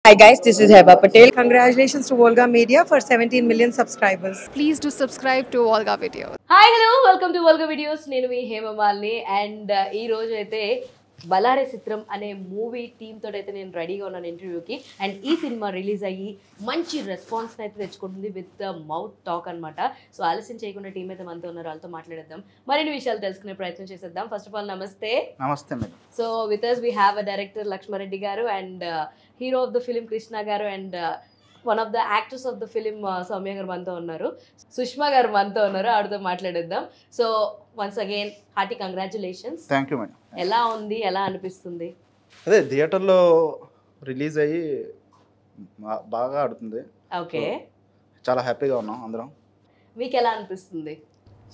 Hi guys, this is Heba Patel. Congratulations to Volga Media for 17 million subscribers. Please do subscribe to Volga Videos. Hi hello welcome to Volga videos. నేను మీ Hema Malini and ఈ రోజు అయితే బలారే చిత్రం అనే movie team తోటి అయితే నేను రెడీగా ఉన్నాను ఇంటర్వ్యూకి. అండ్ ఈ సినిమా రిలీజ్ అయ్యి మంచి రెస్పాన్స్ అయితే తెచ్చుకుంటుంది విత్ మౌత్ టాక్ అనమాట. సో ఆలస్యం చేయకుండా టీం అయితే మనతో ఉన్నారు, వాళ్ళతో మాట్లాడేద్దాం, మరిన్ని విషయాలు తెలుసుకునే ప్రయత్నం చేసేద్దాం. ఫస్ట్ ఆఫ్ ఆల్ నమస్తే. నమస్తే madam. So with us we have a director Lakshma Reddy గారు and hero of the film Krishna గారు and one of the actors of the film Soumya గారు మనతో ఉన్నారు, సుష్మా గారు మనతో ఉన్నారు, ఆవిడతో మాట్లాడేద్దాం. So once again hearty congratulations. Thank you madam. ఎలా ఉంది, ఎలా అనిపిస్తుంది? అదే థియేటర్లో రిలీజ్ అయ్యి బాగా ఆడుతుంది. ఓకే, చాలా హ్యాపీగా ఉన్నాం అందరం. మీకు ఎలా అనిపిస్తుంది?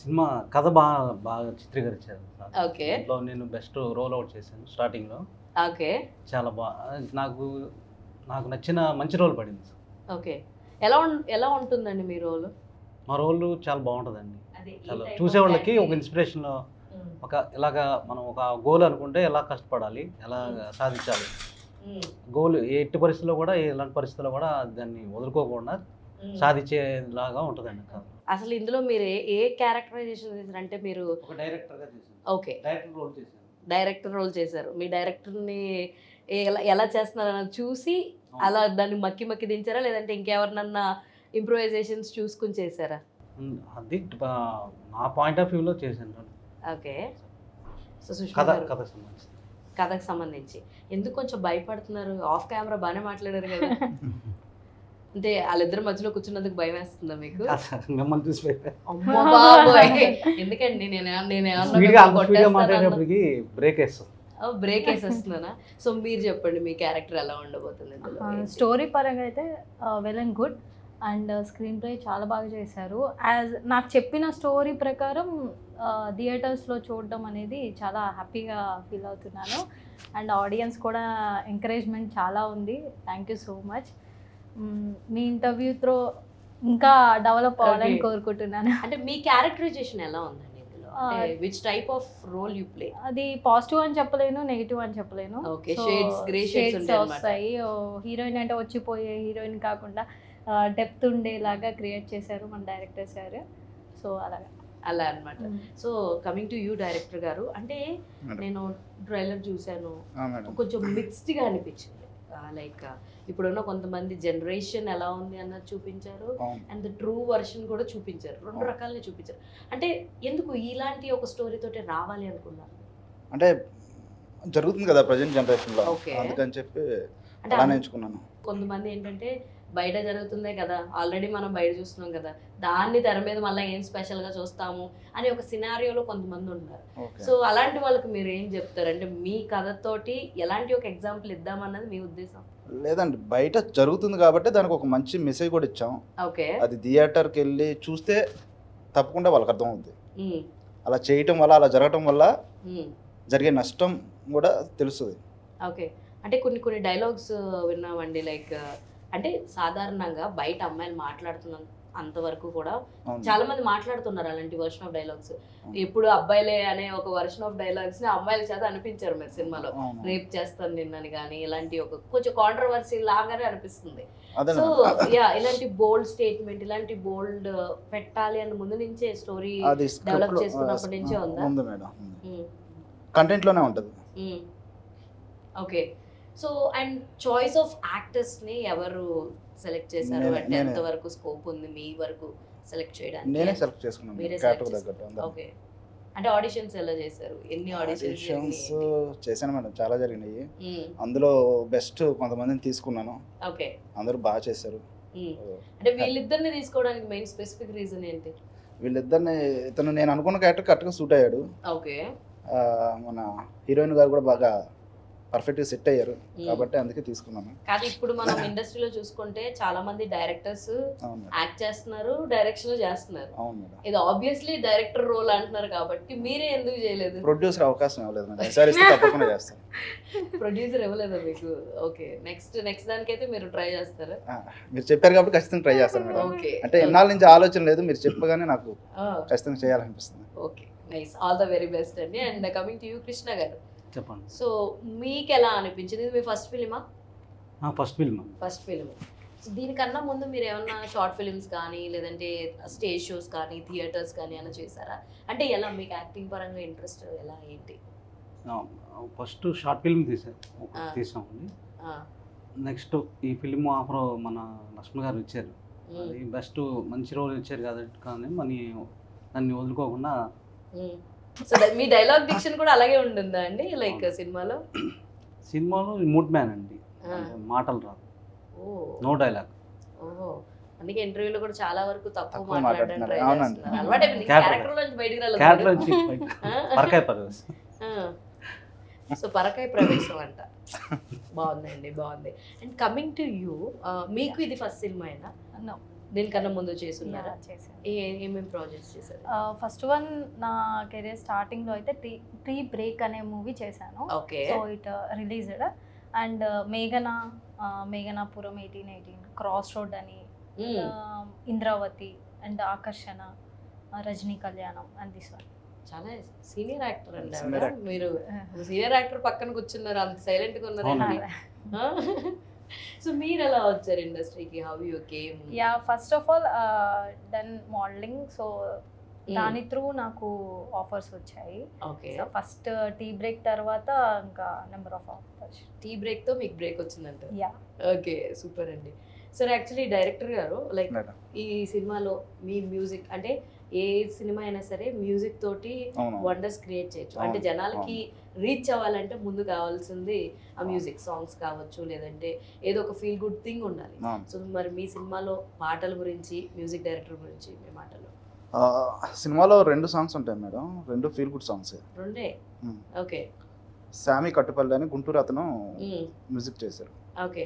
సినిమా కథ బాగా చిత్రీకరించారు. ఓకే, ఇంట్లో నేను బెస్ట్ రోల్ అవుట్ చేశాను స్టార్టింగ్లో. ఓకే, చాలా నాకు నచ్చిన మంచి రోల్ పడింది. ఓకే, ఎలా ఉంటుందండి మీ రోల్? మా రోల్ చాలా బాగుంటుందండి. చాలా చూసేవాళ్ళకి ఒక ఇన్స్పిరేషన్, ఒక ఇలాగా మనం ఒక గోల్ అనుకుంటే ఎలా కష్టపడాలి, ఎలా సాధించాలి, గోల్ ఎట్టి పరిస్థితుల్లో కూడా ఎలాంటి పరిస్థితుల్లో కూడా దాన్ని వదులుకోకుండా సాధించేలాగా ఉంటుందండి. అసలు ఇందులో మీరు ఏ క్యారెక్టరైజేషన్ చేశారు? అంటే మీరు ఒక డైరెక్టర్గా చేశాను. ఓకే, డైరెక్టర్ రోల్ చేశాను. డైరెక్టర్ రోల్ చేశారు. మీ డైరెక్టర్ని ఎలా చేస్తున్నారని చూసి అలా దాన్ని మక్కి దించారా, లేదంటే ఇంకెవరినన్నా ఇంప్రూవైజేషన్స్ చూసుకుని చేశారా? అది నా పాయింట్ ఆఫ్ వ్యూలో చేశాను. ఓకే, సో కథకు సంబంధించి ఎందుకు కొంచెం భయపడుతున్నారు? ఆఫ్ కెమెరా బాగానే మాట్లాడారు కదా. అంటే వాళ్ళిద్దరు మధ్యలో కూర్చున్నందుకు భయం వేస్తుందా మీకు? మిమ్మల్ని చూసి అమ్మో బాబోయ్, ఎందుకండి మాట్లాడేటప్పటికి బ్రేక్ వేస్తాం. బ్రేక్ వేసేస్తున్నానా? సో మీరు చెప్పండి, మీ క్యారెక్టర్ ఎలా ఉండబోతుంది? స్టోరీ పరంగా అయితే well and good and screen play చాలా బాగా చేశారు. నాకు చెప్పిన స్టోరీ ప్రకారం థియేటర్స్లో చూడడం అనేది చాలా హ్యాపీగా ఫీల్ అవుతున్నాను. అండ్ ఆడియన్స్ కూడా ఎంకరేజ్మెంట్ చాలా ఉంది. Thank you so much. మీ ఇంటర్వ్యూ త్రో ఇంకా డెవలప్ అవ్వాలని కోరుకుంటున్నాను. అంటే మీ క్యారెక్టరైజేషన్ ఎలా ఉందండి ఇందులో? Which type of role you play? అది పాజిటివ్ అని చెప్పలేను, నెగిటివ్ అని చెప్పలేను. షేడ్స్ వస్తాయి. హీరోయిన్ అంటే వచ్చిపోయే హీరోయిన్ కాకుండా డెప్త్ ఉండేలాగా క్రియేట్ చేశారు మన డైరెక్టర్ సార్. సో అలా అనమాట. So coming to you director గారు, అంటే నేను ట్రైలర్ చూశాను, కొంచెం మిక్స్డ్గా అనిపించింది. లైక్ ఇప్పుడున్న కొంతమంది జనరేషన్ ఎలా ఉంది అన్నది చూపించారు, అండ్ ద ట్రూ వర్షన్ కూడా చూపించారు. రెండు రకాలని చూపించారు. అంటే ఎందుకు ఇలాంటి ఒక స్టోరీ తోటి రావాలి అనుకున్నారు? అంటే జరుగుతుంది కదా ప్రజెంట్ జనరేషన్లో, అందుకని చెప్పి ఎంచుకున్నాను. కొంతమంది ఏంటంటే బయట జరుగుతుందే కదా, ఆల్రెడీ మనం బయట చూస్తున్నాం కదా, దాన్ని తెర మీద మళ్ళీ ఏం స్పెషల్గా చూస్తాము అని ఒక సినారియోలో కొంతమంది ఉన్నారు. సో అలాంటి వాళ్ళకి మీరు ఏం చెప్తారు? అంటే మీ కథతోటి ఎలాంటి ఒక ఎగ్జాంపుల్ ఇద్దామన్నది మీ ఉద్దేశం? లేదండి, బయట జరుగుతుంది కాబట్టి దానికి ఒక మంచి మెసేజ్ కూడా ఇచ్చాం. ఓకే, అది థియేటర్కి వెళ్ళి చూస్తే తప్పకుండా వాళ్ళకి అర్థం అవుతుంది. అలా చేయటం వల్ల, అలా జరగటం వల్ల జరిగే నష్టం కూడా తెలుస్తుంది. ఓకే, అంటే కొన్ని డైలాగ్స్ విన్నామండి. లైక్ అంటే సాధారణంగా బయట అమ్మాయిలు మాట్లాడుతున్న అంతవరకు కూడా చాలా మంది మాట్లాడుతున్నారు అలాంటి వర్షన్ ఆఫ్ డైలాగ్స్. ఎప్పుడు అబ్బాయిలే అనే ఒక వర్షన్ ఆఫ్ డైలాగ్స్ ని అమ్మాయిల చేత అనిపించారు మీరు సినిమాలో. రేప్ చేస్తాను నిన్నని కానీ ఇలాంటి ఒక కొంచెం కాంట్రవర్సీ లాగానే అనిపిస్తుంది. సో ఇలాంటి బోల్డ్ స్టేట్మెంట్, ఇలాంటి బోల్డ్ పెట్టాలి అని ముందు నుంచే స్టోరీ డెవలప్ చేసుకున్నప్పటి నుంచే ఉందా? కంటెంట్ లోనే ఉంటుంది. Okay, so and choice of actors ని ఎవరు సెలెక్ట్ చేశారు? అంటే ఎంత వరకు స్కోప్ ఉంది మీ వరకు సెలెక్ట్ చేయడానికి? నేనే సెలెక్ట్ చేసుకున్నాను. మీరే ఓకే, అంటే ఆడిషన్స్ ఎలా చేశారు? ఎన్ని ఆడిషన్స్ చేశాను మేడం? చాలా జరిగినాయి. అందులో బెస్ట్ కొంతమందిని తీసుకున్నాను. ఓకే, అందరూ బాగా చేశారు. అంటే వీళ్ళిద్దరిని తీసుకోవడానికి మెయిన్ స్పెసిఫిక్ రీజన్ ఏంటి? వీళ్ళిద్దరిని ఇతను నేను అనుకున్న క్యారెక్టర్ కరెక్ట్గా సూట్ అయ్యాడు. ఓకే, మన హీరోయిన్ గారు కూడా బాగా పర్ఫెక్ట్ గా సెట్ అయ్యారు కాబట్టి అందుకే తీసుకున్నాను. కానీ ఇప్పుడు మనం ఇండస్ట్రీలో చూసుకుంటే చాలా మంది డైరెక్టర్స్ యాక్ట్ చేస్తున్నారు, డైరెక్షన్ చేస్తున్నారు. ఇది ఆబ్వియస్లీ డైరెక్టర్ రోల్ అంటున్నారు కాబట్టి మీరే ఎందుకు చేయలేదు? ప్రొడ్యూసర్ అవకాశం ఇవ్వలేదు మేడం. ఈసారి ఇస్తే తప్పకుండా చేస్తాను. ప్రొడ్యూసర్ ఇవ్వలేదా మీకు? ఓకే, నెక్స్ట్ దానికైతే మీరు ట్రై చేస్తారా? మీరు చెప్పారు కాబట్టి ఖచ్చితంగా ట్రై చేస్తాను మేడం. అంటే ఎన్నాళ్ళ నుంచి ఆలోచన లేదు, మీరు చెప్పగానే నాకు ఖచ్చితంగా చేయాలనిపిస్తుంది. Okay, nice, all the very best అండి. And coming to you Krishna గారు, చెప్పండి. సో మీకు ఎలా అనిపించింది? ఇది మీ ఫస్ట్ ఫిలిమా? First film. First film. దీనికన్నా ముందు మీరు ఏమన్నా షార్ట్ ఫిల్మ్స్ కానీ లేదంటే స్టేజ్ షోస్ కానీ థియేటర్స్ కానీ ఏమైనా చేశారా? అంటే ఎలా మీకు యాక్టింగ్ పరంగా ఇంట్రెస్ట్ ఎలా ఏంటి? ఫస్ట్ షార్ట్ ఫిల్మ్ తీసామండి. నెక్స్ట్ ఈ ఫిల్మ్ ఆఫర్ మన లక్ష్మణ్ గారు ఇచ్చారు, అది బెస్ట్ మంచి రోల్ ఇచ్చారు కాబట్టి కానీ దాన్ని వదులుకోకుండా. సో మీ డైలాగ్ డిక్షన్ కూడా అలాగే ఉంటుందా అండి లైక్ సినిమాలో? సినిమాలో మూడ్ మ్యాన్ అండి, మాటలు రాదు, నో డైలాగ్. ఓహో, అందుకే ఇంటర్వ్యూలో కూడా చాలా వరకు తక్కువ తక్కువ మాట్లాడడం ట్రై అవునండి. చేస్తున్నారు. అలవాటైపోయింది క్యారెక్టర్ నుంచి బయటికి క్యారెక్టర్ రాలేదు. నుంచి పరకాయ ప్రవేశం. సో పరకాయ ప్రవేశం అంట. బాగుందండి, బాగుంది. అండ్ కమింగ్ టు యూ, మీకు ఇది ఫస్ట్ సినిమా అయినా? No. దీనికన్నా ముందు చేస్తున్నారా? చేశాను. ఏమేమి ప్రాజెక్ట్స్ చేశారు? ఫస్ట్ వన్ నా కెరియర్ స్టార్టింగ్లో అయితే టీ బ్రేక్ అనే మూవీ చేశాను. Okay. So it released. And Meghanapuram 1818, cross road అని, Indravathi and Akarshana, Rajani Kalyanam and this one. చాలా సీనియర్ యాక్టర్ అండి Senior ఆవిడ. actor. మీరు సీనియర్ యాక్టర్ పక్కన కూర్చున్నారు, అంత సైలెంట్ గా ఉన్నారండి. సో మీరు ఎలా వచ్చారు ఇండస్ట్రీకి? How you came? Yeah, first of all done modelling. So దాని త్రూ నాకు ఆఫర్స్ వచ్చాయి. Okay. So first tea break తర్వాత ఇంకా number of offers. Tea break తో మీకు బ్రేక్ వచ్చిందంట. యా. ఓకే, సూపర్ అండి. సార్ యాక్చువల్లీ డైరెక్టర్ గారు లైక్ మేడం. ఈ సినిమాలో మీ మ్యూజిక్ అంటే ఏ సినిమా అయినా సరే మ్యూజిక్ తోటి అవును. వండర్స్ క్రియేట్ చేయొచ్చు. అవును. అంటే జనాలకి రీచ్ అవ్వాలంటే ముందు కావాల్సింది ఆ మ్యూజిక్, సాంగ్స్ కావచ్చు, లేదంటే ఏదో ఒక ఫీల్ గుడ్ థింగ్ ఉండాలి. అవును. సో మరి మీ సినిమాలో పాటల గురించి, మ్యూజిక్ డైరెక్టర్ గురించి మీ మాటలు. సినిమాలో 2 సాంగ్స్ ఉంటాయి మేడం, 2 ఫీల్ గుడ్ సాంగ్స్. రెండే? ఓకే. శామి కట్టుపల్లి అని గుంటూరు అతను మ్యూజిక్ చేశారు. ఓకే.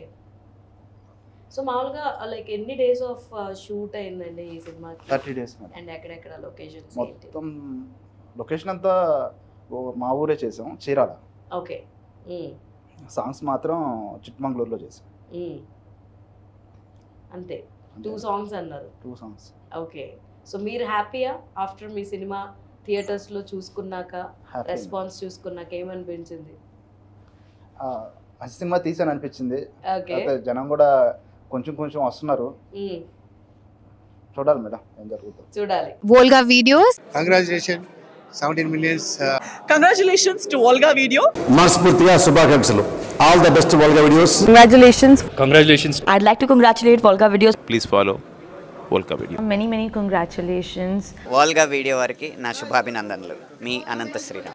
సో మామూలుగా లైక్ ఎన్ని డేస్ ఆఫ్ షూట్ అయిందండి ఈ సినిమాకి? 30 days మేడం. అండ్ ఎక్కడెక్కడ లొకేషన్స్ ఏంటి? మొత్తం లొకేషన్ అంతా మా ఊరే చేసాం, చీరాల. ఓకే. సాంగ్స్ మాత్రం చిట్మంగళూరులో చేసాం. అంతే, 2 సాంగ్స్ అన్నారు. 2 songs. ఓకే. సో మీరు హ్యాపీయా ఆఫ్టర్ మీ సినిమా థియేటర్స్ లో చూసుకున్నాక, Happy. రెస్పాన్స్ చూసుకున్నాక ఏమనిపించింది? మంచి సినిమా తీసాను అనిపించింది. ఓకే. అయితే జనం కూడా కొంచెం కొంచెం వస్తున్నారు, చూడాలి మేడం ఏం జరుగుతుంది. చూడాలి. Volga Videos. Congratulations, 17 millions. Congratulations to Volga Video. మనస్ఫూర్తిగా శుభాకాంక్షలు. All the best Volga Videos. Congratulations. I'd like to congratulate Volga Videos. Please follow Volga Video. Many congratulations. Volga Video వారికి నా శుభాభినందనలు. మీ అనంత శ్రీరామ్.